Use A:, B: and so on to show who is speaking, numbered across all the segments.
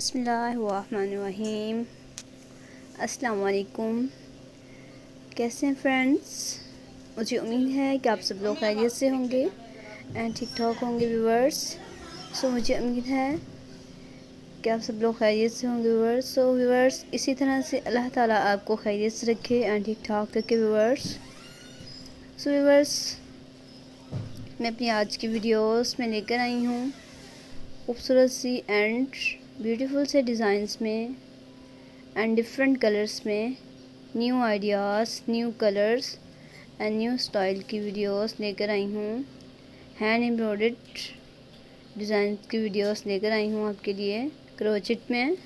A: बिस्मिल्लाहिर्रहमानिर्रहीम। अस्सलाम वालेकुम। कैसे हैं फ्रेंड्स? मुझे उम्मीद है कि आप सब लोग खैरियत से होंगे एंड ठीक ठाक होंगे व्यूवर्स। मुझे उम्मीद है कि आप सब लोग खैरियत से होंगे व्यूवर्स। व्यूवर्स, इसी तरह से अल्लाह ताला आपको खैरियत से रखे एंड ठीक ठाक रखे व्यूवर्स। व्यूवर्स, मैं अपनी आज की वीडियोस में लेकर आई हूँ खूबसूरत सी एंड ब्यूटीफुल से डिज़ाइंस में एंड डिफरेंट कलर्स में new ideas, new colours and new style की वीडियोस लेकर आई हूँ। हैंड एम्ब्रॉयडर्ड डिज़ाइन की वीडियोस लेकर आई हूँ आपके लिए क्रोचेट में।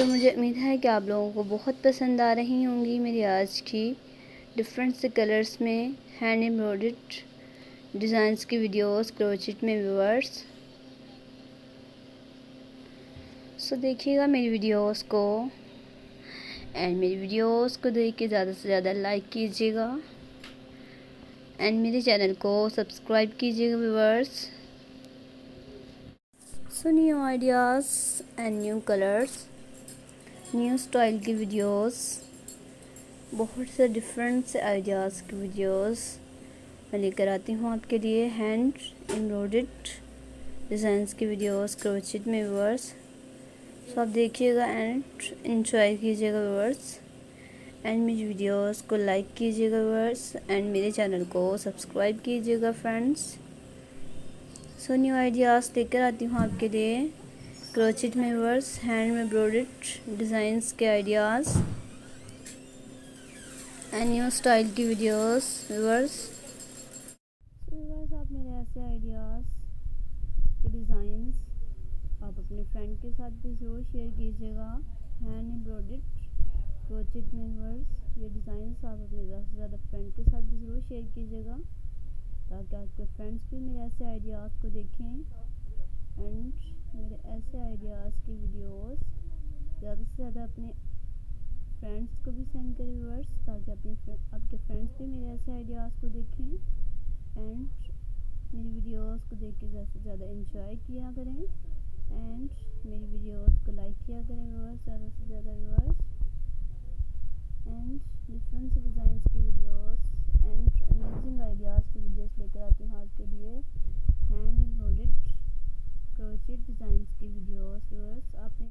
A: मुझे उम्मीद है कि आप लोगों को बहुत पसंद आ रही होंगी मेरी आज की डिफरेंट से कलर्स में हैंड एम्ब्रॉयडर्ड डिज़ाइंस की वीडियोस क्रोचेट में व्यूअर्स। देखिएगा मेरी वीडियोस को एंड मेरी वीडियोस को देख के ज़्यादा से ज़्यादा लाइक कीजिएगा एंड मेरे चैनल को सब्सक्राइब कीजिएगा viewers. New ideas and new colours, new style की वीडियोस, बहुत से डिफरेंट से आइडियाज़ की वीडियोस मैं लेकर आती हूँ आपके लिए। हैंड एम्ब्रॉयडर्ड डिज़ाइंस की वीडियोस क्रोचेट में व्यूअर्स। आप देखिएगा एंड एंजॉय कीजिएगा व्यूअर्स एंड मेरी वीडियोस को लाइक कीजिएगा व्यूअर्स एंड मेरे चैनल को सब्सक्राइब कीजिएगा फ्रेंड्स। न्यू आइडियाज़ लेकर आती हूँ आपके लिए क्रोचेट में व्यूअर्स, हैंड एम्ब्रॉयडर्ड डिज़ाइंस के आइडियाज़ एंड न्यू स्टाइल की वीडियोस व्यूअर्स। आप मेरे ऐसे आइडियाज़ के डिज़ाइंस आप अपने फ्रेंड के साथ भी ज़रूर शेयर कीजिएगा। हैंड एम्ब्रॉयडर्ड क्रोचेट में व्यूअर्स, ये डिज़ाइंस आप अपने ज़्यादा से ज़्यादा फ्रेंड के साथ भी ज़रूर शेयर कीजिएगा ताकि आपके फ्रेंड्स भी मेरे ऐसे आइडियाज़ को देखें एंड मेरे ऐसे आइडियाज़ की वीडियोस ज़्यादा से ज़्यादा अपने फ्रेंड्स को भी सेंड करें व्यूअर्स ताकि आपके फ्रेंड्स भी मेरे ऐसे आइडियाज़ को देखें एंड मेरी वीडियोस को देख के ज़्यादा से ज़्यादा एंजॉय किया करें एंड मेरी वीडियोस को लाइक किया करें व्यूअर्स, ज़्यादा से ज़्यादा व्यूअर्स एंड डिफरेंट से डिज़ाइंस की वीडियोस एंड अमेजिंग आइडियाज़ की वीडियोस लेकर आती हूँ आपके लिए। हैंड एम्ब्रॉयडर्ड क्रोचेट डिज़ाइंस की वीडियोस व्यूअर्स। आपने